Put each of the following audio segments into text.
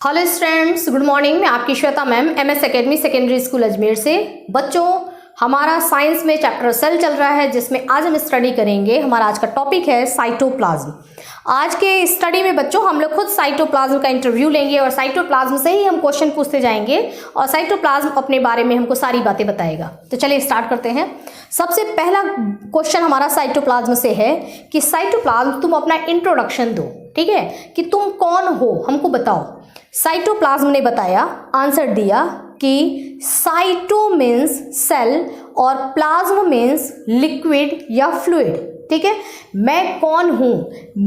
Hello students, good morning. मैं आपकी Shweta ma'am, MS academy secondary school Ajmer से। बच्चों, हमारा साइंस में चैप्टर सेल चल रहा है, जिसमें आज हम स्टडी करेंगे। हमारा आज का टॉपिक है साइटोप्लाज्म। आज के स्टडी में बच्चों हम लोग खुद साइटोप्लाज्म का इंटरव्यू लेंगे और साइटोप्लाज्म से ही हम क्वेश्चन पूछते जाएंगे और साइटोप्लाज्म अपने बारे में हमको सारी बातें बताएगा। तो चलिए स्टार्ट करते हैं। सबसे पहला क्वेश्चन हमारा साइटोप्लाज्म से है कि साइटोप्लाज्म तुम अपना इंट्रोडक्शन दो, ठीक है, कि तुम कौन हो, हमको बताओ। साइटोप्लाज्म ने बताया, आंसर दिया कि साइटो मीन्स सेल और प्लाज्म मीन्स लिक्विड या फ्लूइड। ठीक है, मैं कौन हूं?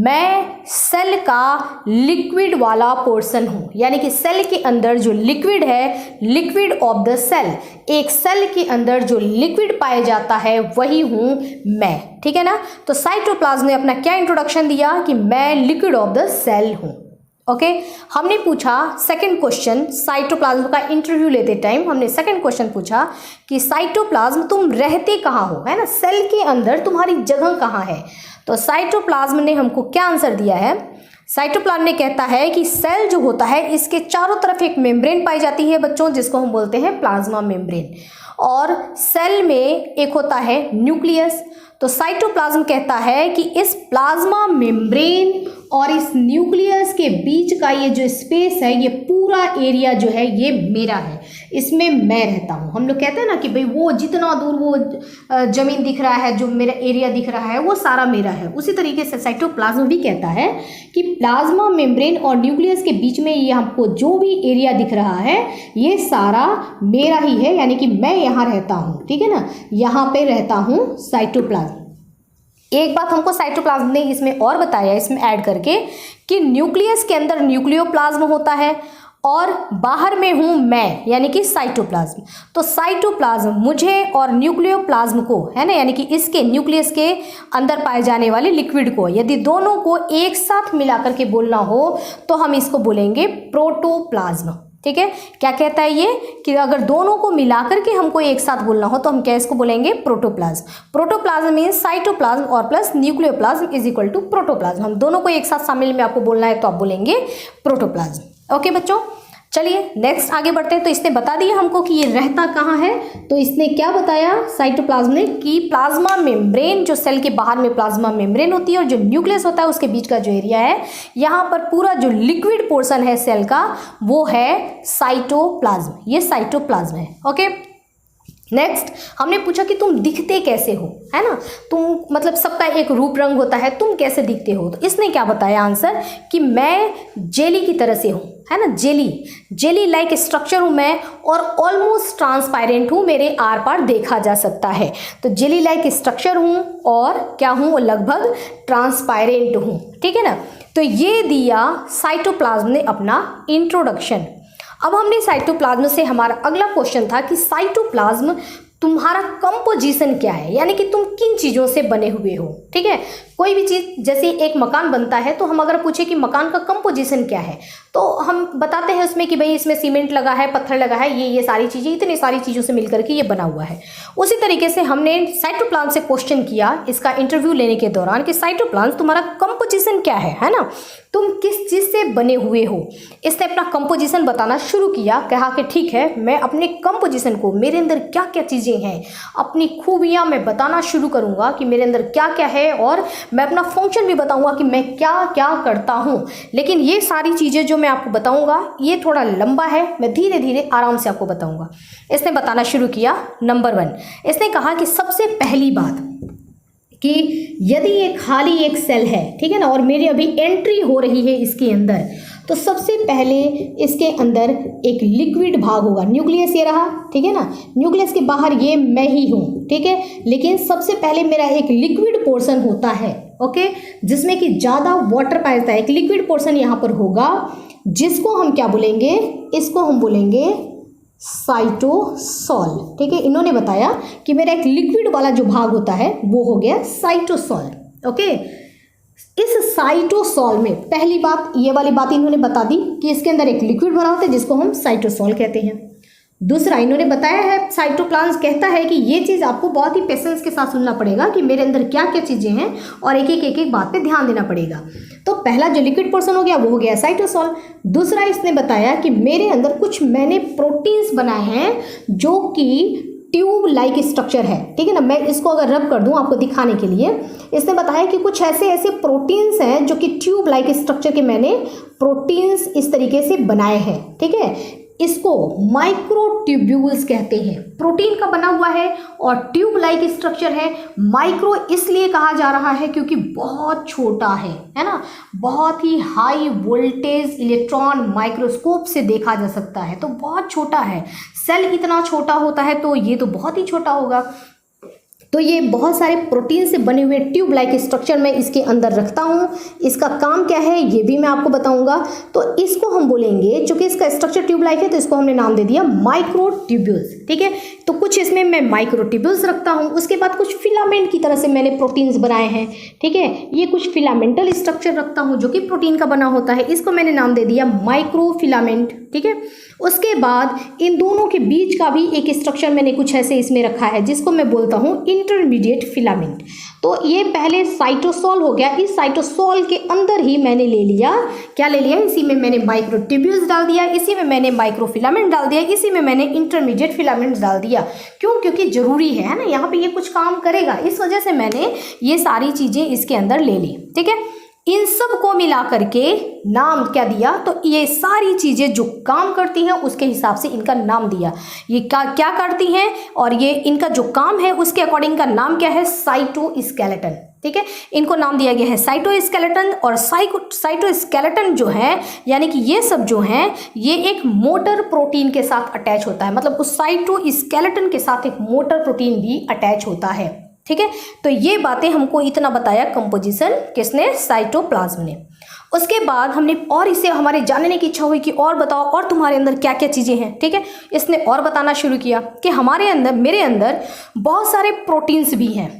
मैं सेल का लिक्विड वाला पोर्शन हूं, यानी कि सेल के अंदर जो लिक्विड है, लिक्विड ऑफ द सेल, एक सेल के अंदर जो लिक्विड पाया जाता है वही हूं मैं। ठीक है ना। तो साइटोप्लाज्म ने अपना क्या इंट्रोडक्शन दिया कि मैं लिक्विड ऑफ द सेल हूं। ओके, हमने पूछा सेकंड क्वेश्चन, साइटोप्लाज्म का इंटरव्यू लेते टाइम हमने सेकंड क्वेश्चन पूछा कि साइटोप्लाज्म तुम रहते कहाँ हो, है ना, सेल के अंदर तुम्हारी जगह कहाँ है। तो साइटोप्लाज्म ने हमको क्या आंसर दिया है? साइटोप्लाज्म ने कहता है कि सेल जो होता है इसके चारों तरफ एक मेम्ब्रेन पाई जाती है बच्चों, जिसको हम बोलते हैं प्लाज्मा मेम्ब्रेन, और सेल में एक होता है न्यूक्लियस। तो साइटोप्लाज्म कहता है कि इस प्लाज्मा मेम्ब्रेन और इस न्यूक्लियस के बीच का ये जो स्पेस है, ये पूरा एरिया जो है ये मेरा है, इसमें मैं रहता हूँ। हम लोग कहते हैं ना कि भाई वो जितना दूर वो जमीन दिख रहा है, जो मेरा एरिया दिख रहा है, वो सारा मेरा है। उसी तरीके से साइटोप्लाज्म भी कहता है कि प्लाज्मा मेम्ब्रेन और न्यूक्लियस के बीच में ये हमको जो भी एरिया दिख रहा है ये सारा मेरा ही है, यानी कि मैं यहाँ रहता हूँ। ठीक है ना, यहाँ पे रहता हूँ साइटोप्लाज्म। एक बात हमको साइटोप्लाज्म ने इसमें और बताया, इसमें ऐड करके, कि न्यूक्लियस के अंदर न्यूक्लियोप्लाज्म होता है और बाहर में हूँ मैं, यानी कि साइटोप्लाज्म। तो साइटोप्लाज्म मुझे और न्यूक्लियोप्लाज्म को, है ना, यानी कि इसके न्यूक्लियस के अंदर पाए जाने वाले लिक्विड को, यदि दोनों को एक साथ मिलाकर के बोलना हो तो हम इसको बोलेंगे प्रोटोप्लाज्म। ठीक है, क्या कहता है ये कि अगर दोनों को मिलाकर के हमको एक साथ बोलना हो तो हम क्या इसको बोलेंगे? प्रोटोप्लाज्म। प्रोटोप्लाज्म मीन्स साइटोप्लाज्म और plus nucleoplasm is equal to protoplasm. हम दोनों को एक साथ शामिल में आपको बोलना है तो आप बोलेंगे प्रोटोप्लाज्म। ओके बच्चों, चलिए नेक्स्ट आगे बढ़ते हैं। तो इसने बता दिया हमको कि ये रहता कहाँ है। तो इसने क्या बताया साइटोप्लाज्म ने कि प्लाज्मा मेम्ब्रेन, जो सेल के बाहर में प्लाज्मा मेम्ब्रेन होती है और जो न्यूक्लियस होता है उसके बीच का जो एरिया है, यहाँ पर पूरा जो लिक्विड पोर्शन है सेल का वो है साइटोप्लाज्म। ये साइटोप्लाज्म है। ओके, नेक्स्ट हमने पूछा कि तुम दिखते कैसे हो, है ना, तुम मतलब सबका एक रूप रंग होता है, तुम कैसे दिखते हो। तो इसने क्या बताया आंसर कि मैं जेली की तरह से हूँ, है ना, जेली लाइक स्ट्रक्चर हूँ मैं, और ऑलमोस्ट ट्रांसपेरेंट हूँ, मेरे आर पार देखा जा सकता है। तो जेली लाइक स्ट्रक्चर हूँ और क्या हूँ, लगभग ट्रांसपेरेंट हूँ। ठीक है ना। तो ये दिया साइटोप्लाज्म ने अपना इंट्रोडक्शन। अब हमने साइटोप्लाज्म से, हमारा अगला क्वेश्चन था कि साइटोप्लाज्म तुम्हारा कंपोजिशन क्या है, यानी कि तुम किन चीज़ों से बने हुए हो। ठीक है, कोई भी चीज़, जैसे एक मकान बनता है तो हम अगर पूछे कि मकान का कंपोजिशन क्या है तो हम बताते हैं उसमें कि भाई इसमें सीमेंट लगा है, पत्थर लगा है, ये सारी चीज़ें, इतनी सारी चीज़ों से मिलकर के ये बना हुआ है। उसी तरीके से हमने साइटोप्लाज्म से क्वेश्चन किया इसका इंटरव्यू लेने के दौरान कि साइटोप्लाज्म तुम्हारा कंपोजिशन क्या है ना, तुम किस चीज़ से बने हुए हो। इसने अपना कंपोजिशन बताना शुरू किया, कहा कि ठीक है, मैं अपने कंपोजिशन को, मेरे अंदर क्या क्या चीज़ें हैं, अपनी खूबियाँ मैं बताना शुरू करूँगा कि मेरे अंदर क्या क्या है, और मैं अपना फंक्शन भी बताऊँगा कि मैं क्या क्या करता हूँ। लेकिन ये सारी चीज़ें जो मैं आपको बताऊँगा ये थोड़ा लंबा है, मैं धीरे धीरे आराम से आपको बताऊँगा। इसने बताना शुरू किया। नंबर 1, इसने कहा कि सबसे पहली बात कि यदि ये खाली एक सेल है, ठीक है ना, और मेरी अभी एंट्री हो रही है इसके अंदर, तो सबसे पहले इसके अंदर एक लिक्विड भाग होगा। न्यूक्लियस ये रहा, ठीक है ना, न्यूक्लियस के बाहर ये मैं ही हूँ, ठीक है, लेकिन सबसे पहले मेरा एक लिक्विड पोर्शन होता है, ओके, जिसमें कि ज़्यादा वाटर पाया जाता है। एक लिक्विड पोर्शन यहाँ पर होगा, जिसको हम क्या बोलेंगे? इसको हम बोलेंगे साइटोसॉल। ठीक है, इन्होंने बताया कि मेरा एक लिक्विड वाला जो भाग होता है वो हो गया साइटोसॉल। ओके, इस साइटोसॉल में पहली बात, ये वाली बात इन्होंने बता दी कि इसके अंदर एक लिक्विड भरा होता है जिसको हम साइटोसॉल कहते हैं। दूसरा इन्होंने बताया है, साइटोप्लाज्म कहता है कि ये चीज़ आपको बहुत ही पेशेंस के साथ सुनना पड़ेगा कि मेरे अंदर क्या क्या चीज़ें हैं और एक एक बात पे ध्यान देना पड़ेगा। तो पहला जो लिक्विड पोर्शन हो गया वो हो गया साइटोसोल। दूसरा इसने बताया कि मेरे अंदर कुछ मैंने प्रोटीन्स बनाए हैं जो कि ट्यूब लाइक स्ट्रक्चर है, ठीक है ना। मैं इसको अगर रब कर दूं आपको दिखाने के लिए, इसने बताया कि कुछ ऐसे प्रोटीन्स हैं जो कि ट्यूब लाइक स्ट्रक्चर के मैंने प्रोटीन्स इस तरीके से बनाए हैं, ठीक है। इसको माइक्रोट्यूब्यूल्स कहते हैं। प्रोटीन का बना हुआ है और ट्यूब लाइक स्ट्रक्चर है। माइक्रो इसलिए कहा जा रहा है क्योंकि बहुत छोटा है ना। बहुत ही हाई वोल्टेज इलेक्ट्रॉन माइक्रोस्कोप से देखा जा सकता है, तो बहुत छोटा है। सेल इतना छोटा होता है तो ये तो बहुत ही छोटा होगा। तो ये बहुत सारे प्रोटीन से बने हुए ट्यूब लाइक स्ट्रक्चर मैं इसके अंदर रखता हूँ। इसका काम क्या है ये भी मैं आपको बताऊंगा। तो इसको हम बोलेंगे, चूंकि इसका स्ट्रक्चर ट्यूब लाइक है तो इसको हमने नाम दे दिया माइक्रोट्यूब्यूल्स, ठीक है। तो कुछ इसमें मैं माइक्रोट्यूब्यूल्स रखता हूँ। उसके बाद कुछ फिलामेंट की तरह से मैंने प्रोटीन्स बनाए हैं, ठीक है। ये कुछ फिलामेंटल स्ट्रक्चर रखता हूँ जो कि प्रोटीन का बना होता है, इसको मैंने नाम दे दिया माइक्रोफिलामेंट, ठीक है। उसके बाद इन दोनों के बीच का भी एक स्ट्रक्चर मैंने कुछ ऐसे इसमें रखा है जिसको मैं बोलता हूँ इंटरमीडिएट फिलामेंट। तो ये पहले साइटोसोल हो गया। इस साइटोसोल के अंदर ही मैंने ले लिया, क्या ले लिया, इसी में मैंने माइक्रोट्यूब्यूल्स डाल दिया, इसी में मैंने माइक्रोफिलामेंट डाल दिया, इसी में मैंने इंटरमीडिएट फिलामेंट्स डाल दिया। क्यों? क्योंकि जरूरी है ना, यहाँ पे ये कुछ काम करेगा, इस वजह से मैंने ये सारी चीजें इसके अंदर ले ली, ठीक है। इन सब को मिला करके नाम क्या दिया, तो ये सारी चीजें जो काम करती हैं उसके हिसाब से इनका नाम दिया। ये क्या करती हैं और ये इनका जो काम है उसके अकॉर्डिंग का नाम क्या है, साइटोस्केलेटन, ठीक है। इनको नाम दिया गया है साइटोस्केलेटन। और साइटोस्केलेटन जो है यानी कि ये सब जो हैं ये एक मोटर प्रोटीन के साथ अटैच होता है, मतलब उस साइटोस्केलेटन के साथ एक मोटर प्रोटीन भी अटैच होता है, ठीक है। तो ये बातें हमको इतना बताया कंपोजिशन किसने, साइटोप्लाज्म ने। उसके बाद हमने और इसे हमारे जानने की इच्छा हुई कि और बताओ और तुम्हारे अंदर क्या क्या चीज़ें हैं, ठीक है। इसने और बताना शुरू किया कि हमारे अंदर, मेरे अंदर बहुत सारे प्रोटीन्स भी हैं,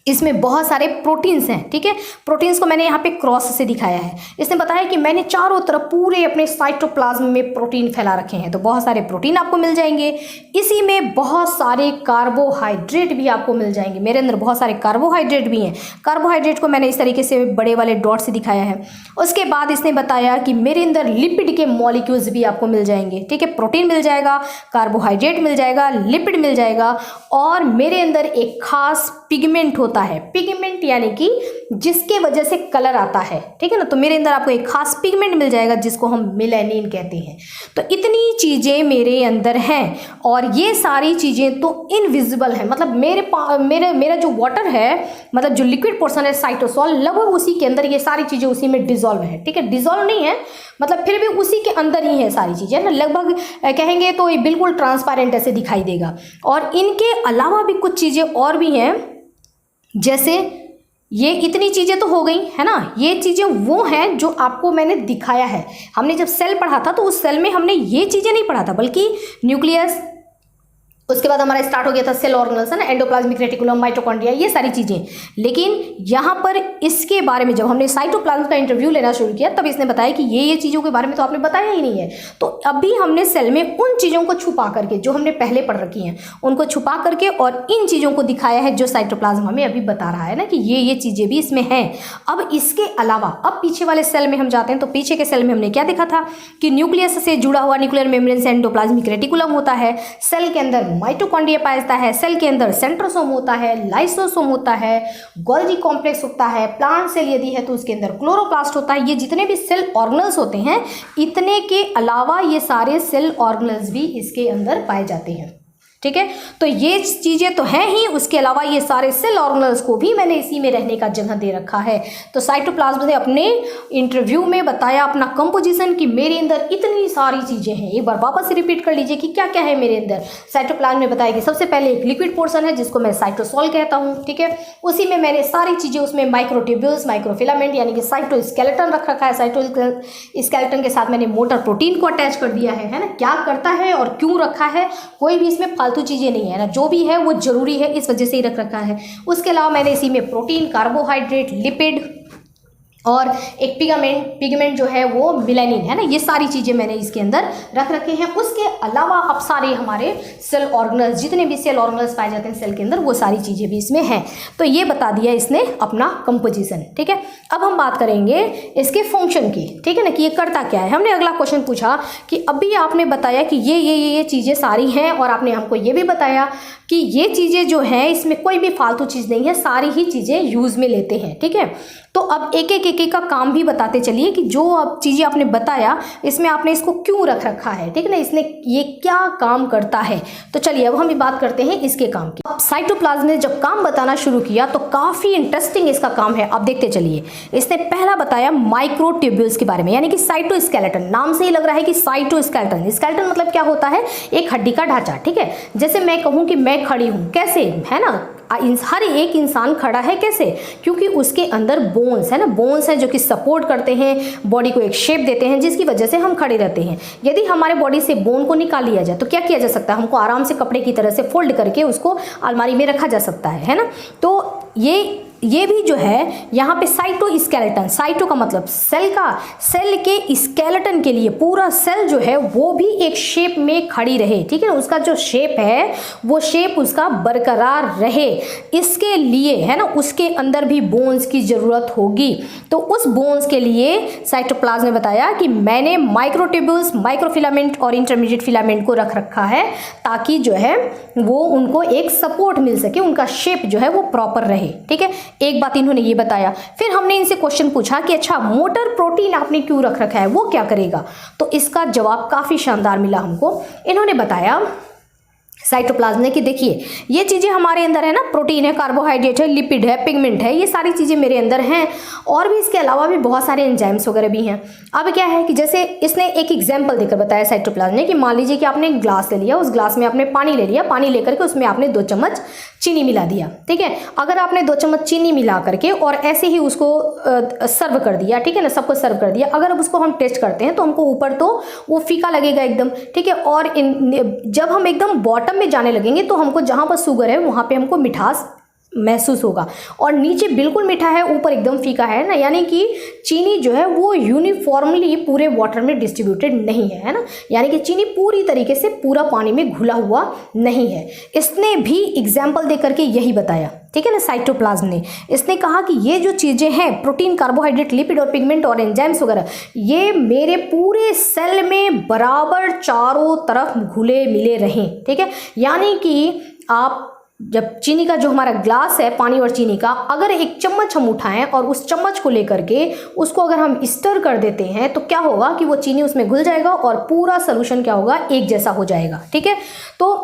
इसमें बहुत सारे प्रोटीन्स हैं, ठीक है। प्रोटीन्स को मैंने यहाँ पे क्रॉस से दिखाया है। इसने बताया कि मैंने चारों तरफ पूरे अपने साइटोप्लाज्म में प्रोटीन फैला रखे हैं, तो बहुत सारे प्रोटीन आपको मिल जाएंगे। इसी में बहुत सारे कार्बोहाइड्रेट भी आपको मिल जाएंगे। मेरे अंदर बहुत सारे कार्बोहाइड्रेट भी हैं। कार्बोहाइड्रेट को मैंने इस तरीके से बड़े वाले डॉट से दिखाया है। उसके बाद इसने बताया कि मेरे अंदर लिपिड के मॉलिक्यूल्स भी आपको मिल जाएंगे, ठीक है। प्रोटीन मिल जाएगा, कार्बोहाइड्रेट मिल जाएगा, लिपिड मिल जाएगा, और मेरे अंदर एक खास पिगमेंट होता है। पिगमेंट यानी कि जिसके वजह से कलर आता है, ठीक है ना। तो मेरे अंदर आपको एक खास पिगमेंट मिल जाएगा जिसको हम मेलानिन कहते हैं। तो इतनी चीज़ें मेरे अंदर हैं और ये सारी चीज़ें तो इनविजिबल है, मतलब मेरा जो वाटर है, मतलब जो लिक्विड पोर्शन है साइटोसोल, लगभग उसी के अंदर ये सारी चीज़ें उसी में डिजोल्व है, ठीक है। डिजोल्व नहीं है मतलब फिर भी उसी के अंदर ही है सारी चीज़ें ना, लगभग कहेंगे तो ये बिल्कुल ट्रांसपेरेंट ऐसे दिखाई देगा। और इनके अलावा भी कुछ चीज़ें और भी हैं, जैसे ये इतनी चीज़ें तो हो गई है ना। ये चीज़ें वो हैं जो आपको मैंने दिखाया है। हमने जब सेल पढ़ा था तो उस सेल में हमने ये चीज़ें नहीं पढ़ा था, बल्कि न्यूक्लियस, उसके बाद हमारा स्टार्ट हो गया था सेल ऑर्गेनल्स, है ना, एंडोप्लाज्मिक रेटिकुलम, माइटोकॉन्ड्रिया, ये सारी चीज़ें। लेकिन यहाँ पर इसके बारे में जब हमने साइटोप्लाज्म का इंटरव्यू लेना शुरू किया तब इसने बताया कि ये चीज़ों के बारे में तो आपने बताया ही नहीं है। तो अभी हमने सेल में उन चीज़ों को छुपा करके, जो हमने पहले पढ़ रखी हैं, उनको छुपा करके और इन चीज़ों को दिखाया है जो साइटोप्लाज्म हमें अभी बता रहा है ना कि ये चीज़ें भी इसमें हैं। अब इसके अलावा अब पीछे वाले सेल में हम जाते हैं, तो पीछे के सेल में हमने क्या देखा था कि न्यूक्लियस से जुड़ा हुआ न्यूक्लियर मेम्ब्रेन से एंडोप्लाज्मिक रेटिकुलम होता है। सेल के अंदर माइटोकॉन्ड्रिया पाया जाता है, सेल के अंदर सेंट्रोसोम होता है, लाइसोसोम होता है, गोल्गी कॉम्प्लेक्स होता है, प्लांट सेल यदि है तो उसके अंदर क्लोरोप्लास्ट होता है। ये जितने भी सेल ऑर्गेनल्स होते हैं, इतने के अलावा ये सारे सेल ऑर्गेनल्स भी इसके अंदर पाए जाते हैं, ठीक है। तो ये चीज़ें तो हैं ही, उसके अलावा ये सारे सेल ऑर्गेनल्स को भी मैंने इसी में रहने का जगह दे रखा है। तो साइटोप्लाज्म ने अपने इंटरव्यू में बताया अपना कंपोजिशन कि मेरे अंदर इतनी सारी चीज़ें हैं। एक बार वापस से रिपीट कर लीजिए कि क्या क्या है मेरे अंदर। साइटोप्लाज्म ने बताया कि सबसे पहले एक लिक्विड पोर्शन है जिसको मैं साइटोसोल कहता हूँ, ठीक है। उसी में मैंने सारी चीज़ें, उसमें माइक्रोट्यूब्यूल्स, माइक्रोफिलामेंट यानी कि साइटोस्केलेटन रख रखा है। साइटोस्केलेटन के साथ मैंने मोटर प्रोटीन को अटैच कर दिया है ना। क्या करता है और क्यों रखा है, कोई भी इसमें फालतू चीज़ें नहीं है ना, जो भी है वो जरूरी है, इस वजह से ही रख रखा है। उसके अलावा मैंने इसी में प्रोटीन, कार्बोहाइड्रेट, लिपिड, और एक पिगमेंट जो है वो मिलेनिन है ना, ये सारी चीज़ें मैंने इसके अंदर रख रखे हैं। उसके अलावा अब सारे हमारे सेल ऑर्गेनल्स, जितने भी सेल ऑर्गेनल्स पाए जाते हैं सेल के अंदर, वो सारी चीज़ें भी इसमें हैं। तो ये बता दिया इसने अपना कंपोजिशन। ठीक है, अब हम बात करेंगे इसके फंक्शन की। ठीक है ना, कि ये करता क्या है। हमने अगला क्वेश्चन पूछा कि अभी आपने बताया कि ये चीज़ें सारी हैं, और आपने हमको ये भी बताया कि ये चीज़ें जो हैं इसमें कोई भी फालतू चीज़ नहीं है, सारी ही चीज़ें यूज़ में लेते हैं। ठीक है, तो अब एक एक का काम भी बताते चलिए कि जो अब चीज़ें आपने बताया इसमें आपने इसको क्यों रख रखा है। ठीक है ना, इसने ये क्या काम करता है। तो चलिए अब हम बात करते हैं इसके काम की। अब साइटोप्लाज्म ने जब काम बताना शुरू किया तो काफ़ी इंटरेस्टिंग इसका काम है। अब देखते चलिए, इसने पहला बताया माइक्रोट्यूब्यूल्स के बारे में, यानी कि साइटोस्केलेटन। नाम से ही लग रहा है कि साइटोस्केलेटन। स्केलेटन मतलब क्या होता है, एक हड्डी का ढांचा। ठीक है, जैसे मैं कहूँ कि मैं खड़ी हूँ, कैसे है ना, हर एक इंसान खड़ा है कैसे, क्योंकि उसके अंदर बोन्स है ना, बोन्स है जो कि सपोर्ट करते हैं, बॉडी को एक शेप देते हैं, जिसकी वजह से हम खड़े रहते हैं। यदि हमारे बॉडी से बोन को निकाल लिया जाए तो क्या किया जा सकता है, हमको आराम से कपड़े की तरह से फोल्ड करके उसको अलमारी में रखा जा सकता है ना। तो ये भी जो है यहाँ पे साइटोस्केलेटन, साइटो का मतलब सेल का, सेल के स्केलेटन के लिए पूरा सेल जो है वो भी एक शेप में खड़ी रहे। ठीक है, उसका जो शेप है वो शेप उसका बरकरार रहे, इसके लिए है ना उसके अंदर भी बोन्स की ज़रूरत होगी। तो उस बोन्स के लिए साइटोप्लाज्म ने बताया कि मैंने माइक्रोट्यूब्यूल्स, माइक्रोफिलामेंट और इंटरमीडिएट फिलामेंट को रख रखा है, ताकि जो है वो उनको एक सपोर्ट मिल सके, उनका शेप जो है वो प्रॉपर रहे। ठीक है, एक बात इन्होंने ये बताया। फिर हमने इनसे क्वेश्चन पूछा कि अच्छा मोटर प्रोटीन आपने क्यों रख रखा है, वो क्या करेगा। तो इसका जवाब काफ़ी शानदार मिला हमको। इन्होंने बताया साइटोप्लाज्म ने कि देखिए ये चीज़ें हमारे अंदर है ना, प्रोटीन है, कार्बोहाइड्रेट है, लिपिड है, पिगमेंट है, ये सारी चीज़ें मेरे अंदर हैं, और भी इसके अलावा भी बहुत सारे एंजाइम्स वगैरह भी हैं। अब क्या है कि जैसे इसने एक एग्जांपल देकर बताया साइटोप्लाज्म ने कि मान लीजिए कि आपने एक ग्लास ले लिया, उस ग्लास में आपने पानी ले लिया, पानी लेकर के उसमें आपने 2 चम्मच चीनी मिला दिया। ठीक है, अगर आपने 2 चम्मच चीनी मिला करके और ऐसे ही उसको सर्व कर दिया, ठीक है ना, सबको सर्व कर दिया, अगर अब उसको हम टेस्ट करते हैं तो हमको ऊपर तो वो फीका लगेगा एकदम। ठीक है, और जब हम एकदम बॉटम में जाने लगेंगे तो हमको जहाँ पर शुगर है वहाँ पे हमको मिठास महसूस होगा, और नीचे बिल्कुल मीठा है, ऊपर एकदम फीका है ना, यानी कि चीनी जो है वो यूनिफॉर्मली पूरे वाटर में डिस्ट्रीब्यूटेड नहीं है ना, यानी कि चीनी पूरी तरीके से पूरा पानी में घुला हुआ नहीं है। इसने भी एग्जाम्पल दे करके यही बताया। ठीक है ना, साइटोप्लाज्म ने इसने कहा कि ये जो चीज़ें हैं, प्रोटीन, कार्बोहाइड्रेट, लिपिड और पिगमेंट और एंजाइम्स वगैरह, ये मेरे पूरे सेल में बराबर चारों तरफ घुले मिले रहें। ठीक है, यानी कि आप जब चीनी का जो हमारा ग्लास है, पानी और चीनी का, अगर एक चम्मच हम उठाएं और उस चम्मच को लेकर के उसको अगर हम स्टर कर देते हैं तो क्या होगा कि वो चीनी उसमें घुल जाएगा और पूरा सोल्यूशन क्या होगा, एक जैसा हो जाएगा। ठीक है, तो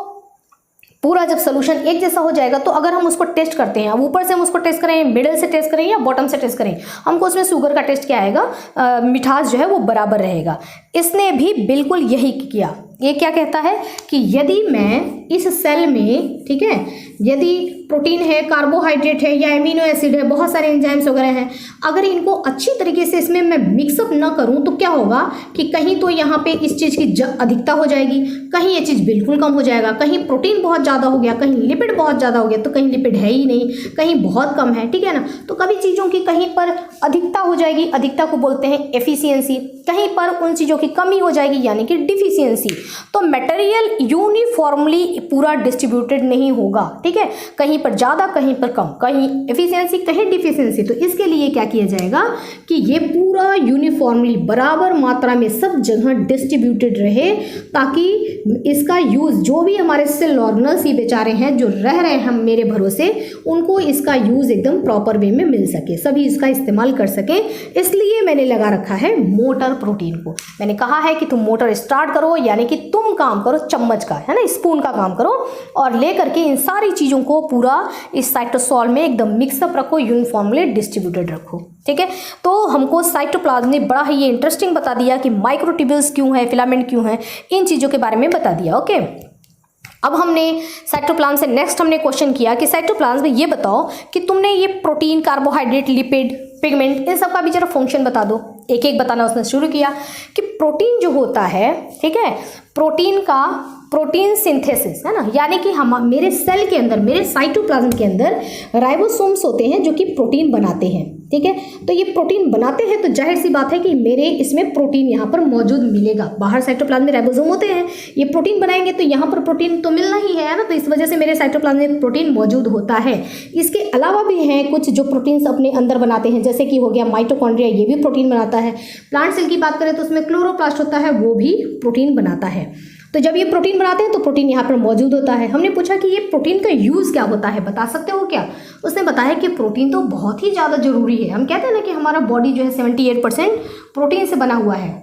पूरा जब सोल्यूशन एक जैसा हो जाएगा तो अगर हम उसको टेस्ट करते हैं, अब ऊपर से हम उसको टेस्ट करें, मिडिल से टेस्ट करें या बॉटम से टेस्ट करें, हमको उसमें शुगर का टेस्ट क्या आएगा, मिठास जो है वो बराबर रहेगा। इसने भी बिल्कुल यही किया। ये क्या कहता है कि यदि मैं इस सेल में, ठीक है, यदि प्रोटीन है, कार्बोहाइड्रेट है या एमिनो एसिड है, बहुत सारे एंजाइम्स वगैरह हैं, अगर इनको अच्छी तरीके से इसमें मैं मिक्सअप ना करूं तो क्या होगा कि कहीं तो यहाँ पे इस चीज़ की अधिकता हो जाएगी, कहीं ये चीज़ बिल्कुल कम हो जाएगा, कहीं प्रोटीन बहुत ज़्यादा हो गया, कहीं लिपिड बहुत ज़्यादा हो गया, तो कहीं लिपिड है ही नहीं, कहीं बहुत कम है। ठीक है ना, तो कभी चीज़ों की कहीं पर अधिकता हो जाएगी, अधिकता को बोलते हैं एफिशिएंसी, कहीं पर उन चीज़ों की कमी हो जाएगी यानी कि डिफिशियंसी। तो मटेरियल यूनिफॉर्मली पूरा डिस्ट्रीब्यूटेड नहीं होगा। ठीक है, कहीं पर ज़्यादा, कहीं पर कम, कहीं एफिशिएंसी, कहीं डिफिशियंसी। तो इसके लिए क्या किया जाएगा कि ये पूरा यूनिफॉर्मली बराबर मात्रा में सब जगह डिस्ट्रीब्यूटेड रहे, ताकि इसका यूज़ जो भी हमारे सेल ऑर्गेनल्स ये बेचारे हैं जो रह रहे हैं हम मेरे भरोसे, उनको इसका यूज़ एकदम प्रॉपर वे में मिल सके, सभी इसका इस्तेमाल कर सकें। इसलिए मैंने लगा रखा है मोटर प्रोटीन को। मैंने कहा है कि तुम मोटर स्टार्ट करो, यानी कि तुम काम करो चम्मच का, है ना, स्पून का काम करो, और ले करके इन सारी चीज़ों को पूरा इस साइटोसॉल में एकदम मिक्सअप रखो, यूनिफॉर्मली डिस्ट्रीब्यूटेड रखो। ठीक है, तो हमको साइटोप्लाज्म ने बड़ा ही ये इंटरेस्टिंग बता दिया कि माइक्रोट्यूब्यूल्स क्यों है, फिलामेंट क्यों है, इन चीज़ों के बारे में बता दिया। ओके, अब हमने साइटोप्लाज्म से नेक्स्ट हमने क्वेश्चन किया कि साइटोप्लाज्म में ये बताओ कि तुमने ये प्रोटीन, कार्बोहाइड्रेट, लिपिड, पिगमेंट, इन सब का भी जरा फंक्शन बता दो। एक एक बताना उसने शुरू किया कि प्रोटीन जो होता है, ठीक है, प्रोटीन का प्रोटीन सिंथेसिस है ना, यानी कि हम मेरे सेल के अंदर, मेरे साइटोप्लाज्म के अंदर राइबोसोम्स होते हैं जो कि प्रोटीन बनाते हैं। ठीक है। तो ये प्रोटीन बनाते हैं तो जाहिर सी बात है कि मेरे इसमें प्रोटीन यहाँ पर मौजूद मिलेगा। बाहर साइटोप्लाज्म में राइबोसोम होते हैं, ये प्रोटीन बनाएंगे तो यहाँ पर प्रोटीन तो मिलना ही है ना, तो इस वजह से मेरे साइटोप्लाज्म में प्रोटीन मौजूद होता है। इसके अलावा भी हैं कुछ जो प्रोटीन्स अपने अंदर बनाते हैं, जैसे कि हो गया माइटोकॉन्ड्रिया, ये भी प्रोटीन बनाता है। प्लांट सेल की बात करें तो उसमें क्लोरोप्लास्ट होता है, वो भी प्रोटीन बनाता है। तो जब ये प्रोटीन बनाते हैं तो प्रोटीन यहाँ पर मौजूद होता है। हमने पूछा कि ये प्रोटीन का यूज़ क्या होता है, बता सकते हो क्या? उसने बताया कि प्रोटीन तो बहुत ही ज़्यादा ज़रूरी है। हम कहते हैं ना कि हमारा बॉडी जो है 78% प्रोटीन से बना हुआ है,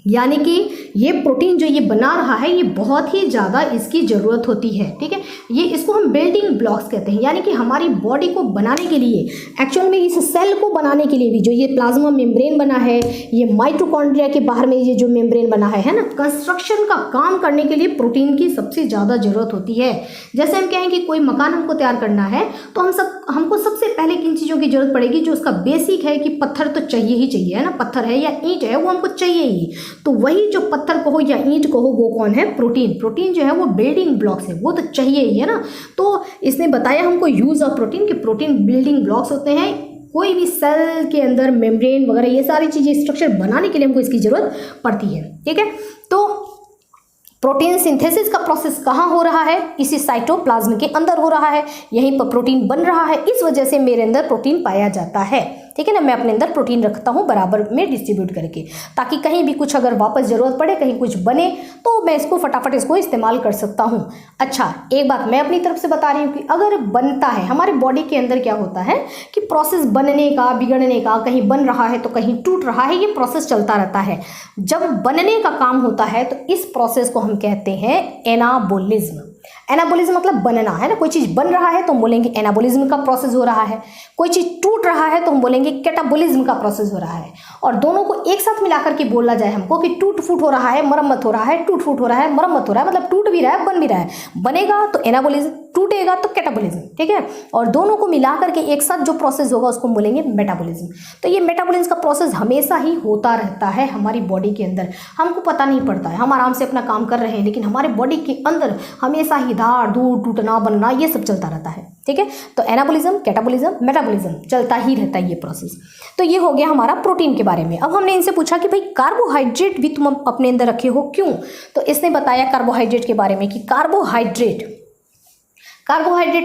यानी कि ये प्रोटीन जो ये बना रहा है ये बहुत ही ज़्यादा इसकी ज़रूरत होती है, ठीक है। ये इसको हम बिल्डिंग ब्लॉक्स कहते हैं, यानी कि हमारी बॉडी को बनाने के लिए, एक्चुअल में इस सेल को बनाने के लिए भी जो ये प्लाज्मा मेम्ब्रेन बना है, ये माइटोकॉन्ड्रिया के बाहर में ये जो मेम्ब्रेन बना है ना, कंस्ट्रक्शन का काम करने के लिए प्रोटीन की सबसे ज़्यादा ज़रूरत होती है। जैसे हम कहें कि कोई मकान हमको तैयार करना है तो हमको सबसे पहले किन चीज़ों की जरूरत पड़ेगी? जो उसका बेसिक है कि पत्थर तो चाहिए ही चाहिए, है ना, पत्थर है या ईंट है वो हमको चाहिए ही। तो वही जो पत्थर कहो या ईंट कहो वो कौन है? प्रोटीन। प्रोटीन जो है वो बिल्डिंग ब्लॉक्स है, वो तो चाहिए ही, है ना। तो इसने बताया हमको यूज़ ऑफ प्रोटीन कि प्रोटीन बिल्डिंग ब्लॉक्स होते हैं। कोई भी सेल के अंदर मेम्ब्रेन वगैरह ये सारी चीज़ें स्ट्रक्चर बनाने के लिए हमको इसकी ज़रूरत पड़ती है, ठीक है। तो प्रोटीन सिंथेसिस का प्रोसेस कहाँ हो रहा है? इसी साइटोप्लाज्म के अंदर हो रहा है, यहीं पर प्रोटीन बन रहा है। इस वजह से मेरे अंदर प्रोटीन पाया जाता है, ठीक है ना। मैं अपने अंदर प्रोटीन रखता हूँ बराबर में डिस्ट्रीब्यूट करके, ताकि कहीं भी कुछ अगर वापस ज़रूरत पड़े, कहीं कुछ बने तो मैं इसको फटाफट इसको इस्तेमाल कर सकता हूँ। अच्छा, एक बात मैं अपनी तरफ से बता रही हूँ कि अगर बनता है हमारे बॉडी के अंदर, क्या होता है कि प्रोसेस बनने का, बिगड़ने का, कहीं बन रहा है तो कहीं टूट रहा है, ये प्रोसेस चलता रहता है। जब बनने का काम होता है तो इस प्रोसेस को हम कहते हैं एनाबोलिज्म। एनाबोलिज्म मतलब बनना, है ना। कोई चीज़ बन रहा है तो हम बोलेंगे एनाबोलिज्म का प्रोसेस हो रहा है, कोई चीज़ टूट रहा है तो हम बोलेंगे कैटाबोलिज्म का प्रोसेस हो रहा है। और दोनों को एक साथ मिलाकर के बोला जाए हमको कि टूट फूट हो रहा है, मरम्मत हो रहा है, टूट फूट हो रहा है, मरम्मत हो रहा है, मतलब टूट भी रहा है, बन भी रहा है। बनेगा तो एनाबोलिज्म, टूटेगा तो कैटाबोलिज्म, ठीक है। और दोनों को मिलाकर के एक साथ जो प्रोसेस होगा उसको हम बोलेंगे मेटाबोलिज्म। तो ये मेटाबोलिज्म का प्रोसेस हमेशा ही होता रहता है हमारी बॉडी के अंदर, हमको पता नहीं पड़ता है, हम आराम से अपना काम कर रहे हैं, लेकिन हमारे बॉडी के अंदर हमेशा ही धार धूड़, टूटना, बनना, ये सब चलता रहता है, ठीक है। तो एनाबोलिज्म, कैटाबोलिज्म, मेटाबोलिज्म चलता ही रहता है ये प्रोसेस। तो ये हो गया हमारा प्रोटीन के बारे में। अब हमने इनसे पूछा कि भाई कार्बोहाइड्रेट भी तुम अपने अंदर रखे हो, क्यों? तो इसने बताया कार्बोहाइड्रेट के बारे में कि कार्बोहाइड्रेट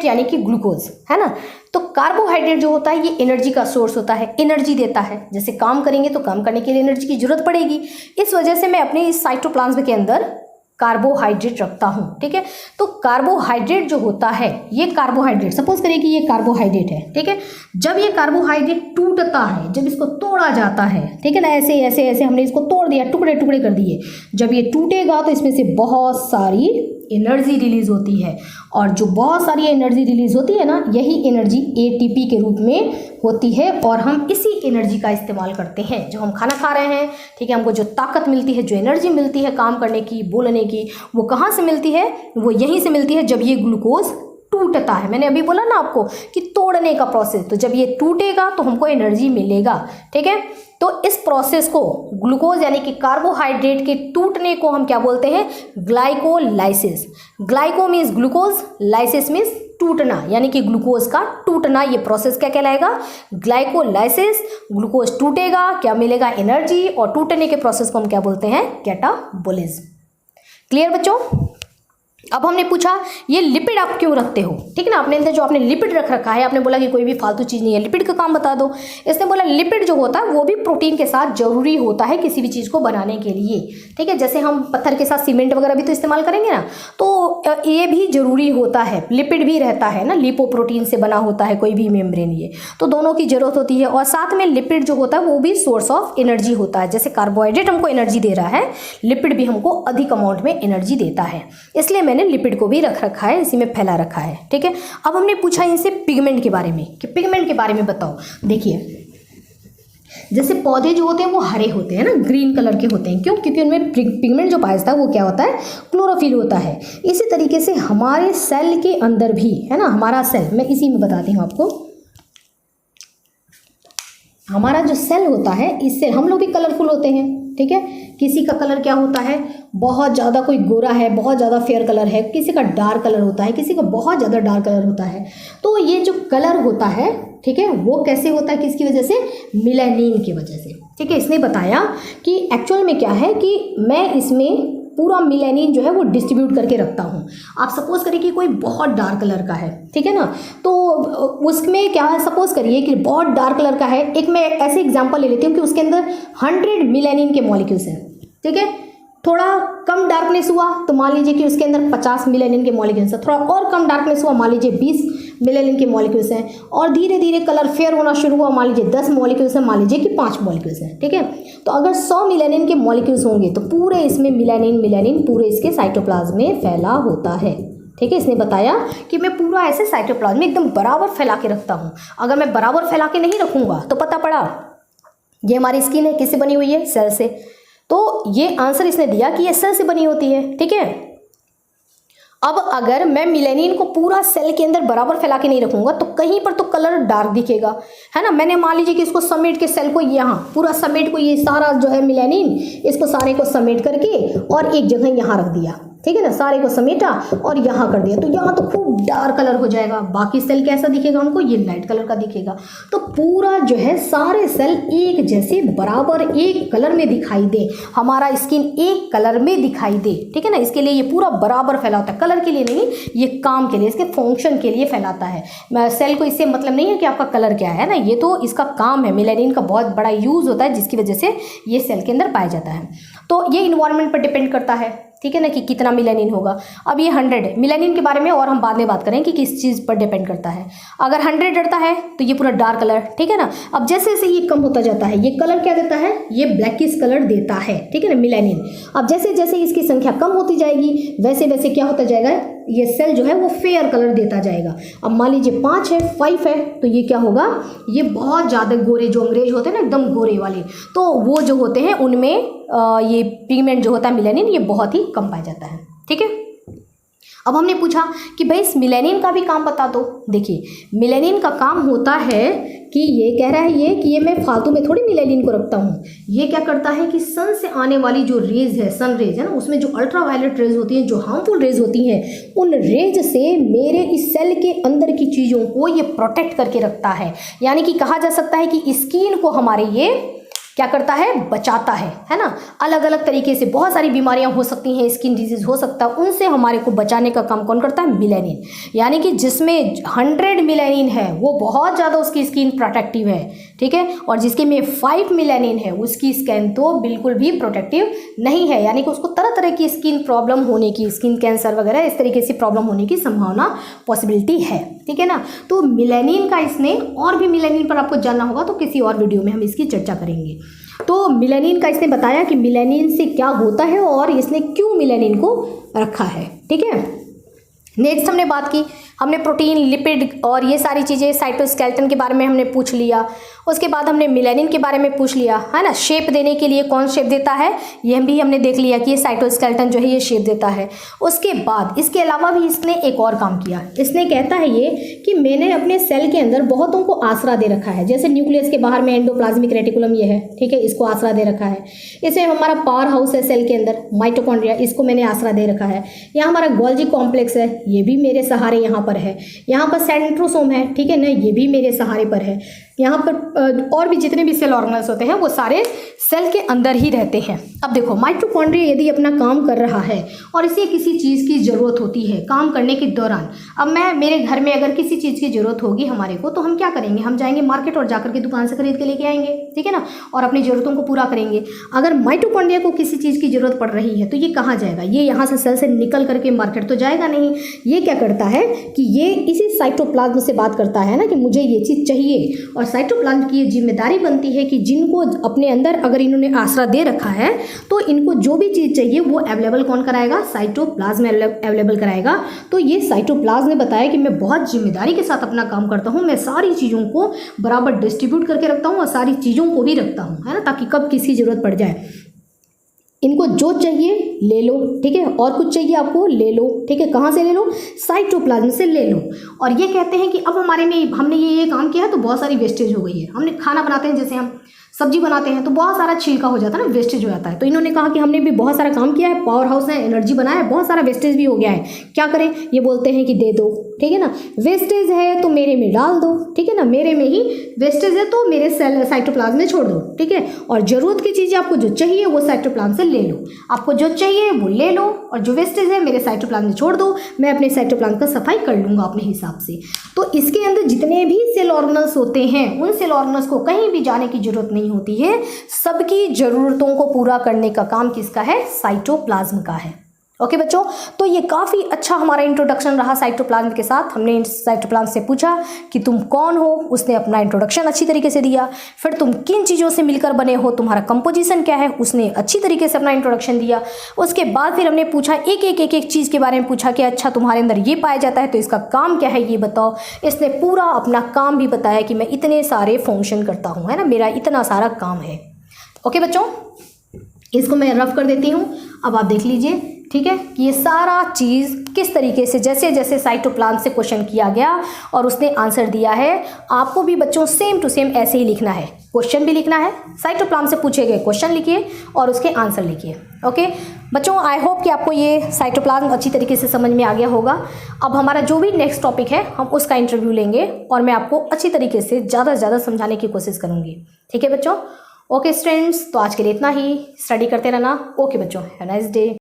यानी कि ग्लूकोज, है ना। तो कार्बोहाइड्रेट जो होता है ये एनर्जी का सोर्स होता है, एनर्जी देता है। जैसे काम करेंगे तो काम करने के लिए एनर्जी की जरूरत पड़ेगी, इस वजह से मैं अपने इस साइटोप्लाज्म के अंदर कार्बोहाइड्रेट रखता हूँ, ठीक है। तो कार्बोहाइड्रेट जो होता है, ये कार्बोहाइड्रेट, सपोज करिए कि ये कार्बोहाइड्रेट है, ठीक है। जब ये कार्बोहाइड्रेट टूटता है, जब इसको तोड़ा जाता है, ठीक है ना, ऐसे ऐसे ऐसे हमने इसको तोड़ दिया, टुकड़े टुकड़े कर दिए। जब ये टूटेगा तो इसमें से बहुत सारी एनर्जी रिलीज होती है, और जो बहुत सारी एनर्जी रिलीज होती है ना, यही एनर्जी एटीपी के रूप में होती है, और हम इसी एनर्जी का इस्तेमाल करते हैं। जो हम खाना खा रहे हैं, ठीक है, हमको जो ताकत मिलती है, जो एनर्जी मिलती है काम करने की, बोलने की, वो कहाँ से मिलती है? वो यहीं से मिलती है जब ये ग्लूकोज टूटता है। मैंने अभी बोला ना आपको कि तोड़ने का प्रोसेस, तो जब ये टूटेगा तो हमको एनर्जी मिलेगा, ठीक है। तो इस प्रोसेस को, ग्लूकोज यानी कि कार्बोहाइड्रेट के टूटने को हम क्या बोलते हैं? Glycolysis. Glyco means glucose, lysis means टूटना, यानी कि ग्लूकोज का टूटना। ये प्रोसेस क्या कहलाएगा? ग्लाइकोलाइसिस। ग्लूकोज टूटेगा, क्या मिलेगा? एनर्जी, और टूटने के प्रोसेस को हम क्या बोलते हैं? कैटाबोलिज्म। क्लियर बच्चों? अब हमने पूछा ये लिपिड आप क्यों रखते हो, ठीक है ना। अपने अंदर जो आपने लिपिड रख रखा है, आपने बोला कि कोई भी फालतू चीज़ नहीं है, लिपिड का काम बता दो। इसने बोला लिपिड जो होता है वो भी प्रोटीन के साथ जरूरी होता है किसी भी चीज़ को बनाने के लिए, ठीक है। जैसे हम पत्थर के साथ सीमेंट वगैरह भी तो इस्तेमाल करेंगे ना, तो ये भी जरूरी होता है, लिपिड भी रहता है ना, लिपोप्रोटीन से बना होता है कोई भी मेम्ब्रेन, ये तो दोनों की जरूरत होती है। और साथ में लिपिड जो होता है वो भी सोर्स ऑफ एनर्जी होता है। जैसे कार्बोहाइड्रेट हमको एनर्जी दे रहा है, लिपिड भी हमको अधिक अमाउंट में एनर्जी देता है, इसलिए मैंने लिपिड को भी रखा है, इसी में फैला रखा है, ठीक है। अब हमने पूछा इनसे पिगमेंट के बारे में कि पिगमेंट के बारे में बताओ। देखिए, जैसे पौधे जो होते हैं वो हरे होते हैं ना, ग्रीन कलर के होते हैं, क्यों? क्योंकि उनमें पिगमेंट जो पाया जाता है वो क्या होता है? क्लोरोफिल होता है। इसी तरीके से हमारे सेल के अंदर भी, है ना, हमारा सेल, मैं इसी में बताती हूँ आपको। हमारा जो सेल होता है, इससे हम लोग भी कलरफुल होते हैं, ठीक है। किसी का कलर क्या होता है, बहुत ज़्यादा, कोई गोरा है, बहुत ज़्यादा फेयर कलर है, किसी का डार्क कलर होता है, किसी का बहुत ज़्यादा डार्क कलर होता है। तो ये जो कलर होता है, ठीक है, वो कैसे होता है, किसकी वजह से, मिलेनिन की वजह से। ठीक है, इसने बताया कि एक्चुअल में क्या है कि मैं इसमें पूरा मिलेनिन जो है वो डिस्ट्रीब्यूट करके रखता हूँ। आप सपोज करिए कि कोई बहुत डार्क कलर का है, ठीक है ना, तो उसमें क्या है, सपोज करिए कि बहुत डार्क कलर का है, एक मैं ऐसे एग्जांपल ले लेती हूँ कि उसके अंदर 100 मिलेनिन के मॉलिक्यूल्स हैं। ठीक है, थोड़ा कम डार्कनेस हुआ तो मान लीजिए कि उसके अंदर 50 मिलेनिन के मॉलिक्यूल्स हैं, थोड़ा और कम डार्कनेस हुआ मान लीजिए 20 मिलेनिन के मॉलिक्यूल्स हैं, और धीरे धीरे कलर फेयर होना शुरू हुआ मान लीजिए 10 मॉलिक्यूल्स हैं, मान लीजिए कि 5 मॉलिक्यूल्स हैं। ठीक है, तो अगर 100 मिलेनिन के मॉलिक्यूल्स होंगे तो पूरे इसमें मिलेनिन प्लाज्म इसके साइटोप्लाज्म में फैला होता है। ठीक है, इसने बताया कि मैं पूरा ऐसे साइटोप्लाज्म में एकदम बराबर फैला के रखता हूँ। अगर मैं बराबर फैला के नहीं रखूँगा तो पता पड़ा ये हमारी स्किन है, किससे बनी हुई है, सेल से। तो ये आंसर इसने दिया कि ये सेल से बनी होती है। ठीक है, अब अगर मैं मिलेनिन को पूरा सेल के अंदर बराबर फैला के नहीं रखूंगा तो कहीं पर तो कलर डार्क दिखेगा, है ना। मैंने मान लीजिए कि इसको समेट के सेल को यहाँ पूरा समेट को, ये सारा जो है मिलेनिन, इसको सारे को समेट करके और एक जगह यहाँ रख दिया। ठीक है ना, सारे को समेटा और यहाँ कर दिया, तो यहाँ तो खूब डार्क कलर हो जाएगा, बाकी सेल कैसा दिखेगा हमको, ये लाइट कलर का दिखेगा। तो पूरा जो है सारे सेल एक जैसे बराबर एक कलर में दिखाई दे, हमारा स्किन एक कलर में दिखाई दे। ठीक है ना, इसके लिए ये पूरा बराबर फैलाता है, कलर के लिए नहीं, ये काम के लिए, इसके फंक्शन के लिए फैलाता है। सेल को इससे मतलब नहीं है कि आपका कलर क्या है ना, ये तो इसका काम है। मिलेनिन का बहुत बड़ा यूज़ होता है जिसकी वजह से ये सेल के अंदर पाया जाता है। तो ये इन्वायरमेंट पर डिपेंड करता है, ठीक है ना, कि कितना मिलेनिन होगा। अब ये 100 मिलेनिन के बारे में और हम बाद में बात करें कि किस चीज़ पर डिपेंड करता है। अगर 100 डरता है तो ये पूरा डार्क कलर, ठीक है ना। अब जैसे जैसे ये कम होता जाता है, ये कलर क्या देता है, ये ब्लैकिश कलर देता है, ठीक है ना, मिलेनिन। अब जैसे जैसे इसकी संख्या कम होती जाएगी वैसे वैसे क्या होता जाएगा, ये सेल जो है वो फेयर कलर देता जाएगा। अब मान लीजिए 5 है, 5 है, तो ये क्या होगा, ये बहुत ज़्यादा गोरे, जो अंग्रेज होते हैं ना एकदम गोरे वाले, तो वो जो होते हैं उनमें ये पिगमेंट जो होता है मिलेनिन, ये बहुत ही कम पाया जाता है। ठीक है, अब हमने पूछा कि भाई इस मिलेनिन का भी काम बता दो। देखिए, मिलेनिन का काम होता है कि ये कह रहा है ये कि ये मैं फालतू में थोड़ी मिलेनिन को रखता हूँ। ये क्या करता है कि सन से आने वाली जो रेज है, सन रेज है ना, उसमें जो अल्ट्रावायलेट रेज होती हैं, जो हार्मफुल रेज होती हैं, उन रेज से मेरे इस सेल के अंदर की चीज़ों को ये प्रोटेक्ट करके रखता है। यानी कि कहा जा सकता है कि स्किन को हमारे ये क्या करता है, बचाता है ना। अलग अलग तरीके से बहुत सारी बीमारियां हो सकती हैं, स्किन डिजीज हो सकता है, उनसे हमारे को बचाने का काम कौन करता है, मिलेनिन। यानी कि जिसमें 100 मिलेनिन है वो बहुत ज़्यादा उसकी स्किन प्रोटेक्टिव है, ठीक है, और जिसके में 5 मिलेनिन है उसकी स्किन तो बिल्कुल भी प्रोटेक्टिव नहीं है। यानी कि उसको तरह तरह की स्किन प्रॉब्लम होने की, स्किन कैंसर वगैरह इस तरीके से प्रॉब्लम होने की संभावना, पॉसिबिलिटी है। ठीक है ना, तो मिलेनिन का इसने, और भी मिलेनिन पर आपको जानना होगा तो किसी और वीडियो में हम इसकी चर्चा करेंगे। तो मिलेनिन का इसने बताया कि मिलेनिन से क्या होता है और इसने क्यों मिलेनिन को रखा है। ठीक है, नेक्स्ट हमने बात की, हमने प्रोटीन, लिपिड और ये सारी चीज़ें, साइटोस्केलेटन के बारे में हमने पूछ लिया। उसके बाद हमने मिलेनिन के बारे में पूछ लिया, है ना। शेप देने के लिए कौन शेप देता है, ये भी हमने देख लिया कि ये साइटोस्केलेटन जो है ये शेप देता है। उसके बाद इसके अलावा भी इसने एक और काम किया। इसने कहता है ये कि मैंने अपने सेल के अंदर बहुतों को आसरा दे रखा है। जैसे न्यूक्लियस के बाहर में एंडोप्लाज्मिक रेटिकुलम ये है, ठीक है, इसको आसरा दे रखा है। इसमें हमारा पावर हाउस है सेल के अंदर, माइटोकॉन्ड्रिया, इसको मैंने आसरा दे रखा है। यहाँ हमारा गोल्जी कॉम्प्लेक्स है, ये भी मेरे सहारे यहाँ पर है। यहाँ पर सेंट्रोसोम है, ठीक है ना, ये भी मेरे सहारे पर है। यहाँ पर और भी जितने भी सेल ऑर्गेनल्स होते हैं वो सारे सेल के अंदर ही रहते हैं। अब देखो, माइटोकॉन्ड्रिया यदि अपना काम कर रहा है और इसे किसी चीज़ की ज़रूरत होती है काम करने के दौरान, अब मेरे घर में अगर किसी चीज़ की ज़रूरत होगी हमारे को, तो हम क्या करेंगे, हम जाएंगे मार्केट और जाकर के दुकान से खरीद के लेके आएंगे, ठीक है ना, और अपनी ज़रूरतों को पूरा करेंगे। अगर माइटोकॉन्ड्रिया को किसी चीज़ की ज़रूरत पड़ रही है तो ये कहाँ जाएगा, ये यहाँ से सेल से निकल करके मार्केट तो जाएगा नहीं। ये क्या करता है कि ये इसी साइटोप्लाज्म से बात करता है ना कि मुझे ये चीज़ चाहिए, और साइटोप्लाज्म की जिम्मेदारी बनती है कि जिनको अपने अंदर अगर इन्होंने आसरा दे रखा है तो इनको जो भी चीज़ चाहिए वो अवेलेबल कौन कराएगा, साइटोप्लाज्म अवेलेबल कराएगा। तो ये साइटोप्लाज्म ने बताया कि मैं बहुत जिम्मेदारी के साथ अपना काम करता हूँ, मैं सारी चीज़ों को बराबर डिस्ट्रीब्यूट करके रखता हूँ और सारी चीज़ों को भी रखता हूँ, है ना, ताकि कब किसी ज़रूरत पड़ जाए, इनको जो चाहिए ले लो, ठीक है, और कुछ चाहिए आपको ले लो, ठीक है। कहाँ से ले लो, साइटोप्लाज्म से ले लो। और ये कहते हैं कि अब हमारे में हमने ये काम किया है तो बहुत सारी वेस्टेज हो गई है। हमने खाना बनाते हैं, जैसे हम सब्जी बनाते हैं तो बहुत सारा छिलका हो जाता है ना, वेस्टेज हो जाता है। तो इन्होंने कहा कि हमने भी बहुत सारा काम किया है, पावर हाउस है, एनर्जी बनाया है, बहुत सारा वेस्टेज भी हो गया है, क्या करें? ये बोलते हैं कि दे दो, ठीक है ना, वेस्टेज है तो मेरे में डाल दो, ठीक है ना, मेरे में ही वेस्टेज है तो मेरे सेल साइटोप्लाज्म में छोड़ दो, ठीक है। और ज़रूरत की चीज़ें आपको जो चाहिए वो साइटोप्लाज्म से ले लो, आपको जो चाहिए वो ले लो, और जो वेस्टेज है मेरे साइटोप्लाज्म में छोड़ दो, मैं अपने साइटोप्लाज्म का सफाई कर लूँगा अपने हिसाब से। तो इसके अंदर जितने भी सेल ऑर्गेनल्स होते हैं उन सेल ऑर्गेनल्स को कहीं भी जाने की जरूरत नहीं होती है, सबकी ज़रूरतों को पूरा करने का काम किसका है? साइटोप्लाज्म का है। ओके बच्चों, तो ये काफ़ी अच्छा हमारा इंट्रोडक्शन रहा साइटोप्लाज्म के साथ। हमने साइटोप्लाज्म से पूछा कि तुम कौन हो, उसने अपना इंट्रोडक्शन अच्छी तरीके से दिया। फिर तुम किन चीज़ों से मिलकर बने हो, तुम्हारा कंपोजिशन क्या है, उसने अच्छी तरीके से अपना इंट्रोडक्शन दिया। उसके बाद फिर हमने पूछा एक चीज़ के बारे में पूछा कि अच्छा तुम्हारे अंदर ये पाया जाता है तो इसका काम क्या है ये बताओ। इसने पूरा अपना काम भी बताया कि मैं इतने सारे फंक्शन करता हूँ, है ना, मेरा इतना सारा काम है। ओके बच्चों, इसको मैं रफ कर देती हूँ, अब आप देख लीजिए, ठीक है, कि ये सारा चीज़ किस तरीके से जैसे जैसे साइटोप्लाज्म से क्वेश्चन किया गया और उसने आंसर दिया है, आपको भी बच्चों सेम टू सेम ऐसे ही लिखना है। क्वेश्चन भी लिखना है, साइटोप्लाज्म से पूछे गए क्वेश्चन लिखिए और उसके आंसर लिखिए। ओके बच्चों, आई होप कि आपको ये साइटोप्लाज्म अच्छी तरीके से समझ में आ गया होगा। अब हमारा जो भी नेक्स्ट टॉपिक है हम उसका इंटरव्यू लेंगे और मैं आपको अच्छी तरीके से ज़्यादा से ज़्यादा समझाने की कोशिश करूँगी, ठीक है बच्चों। ओके स्टूडेंट्स, तो आज के लिए इतना ही, स्टडी करते रहना। ओके बच्चों, हैव अ नाइस डे।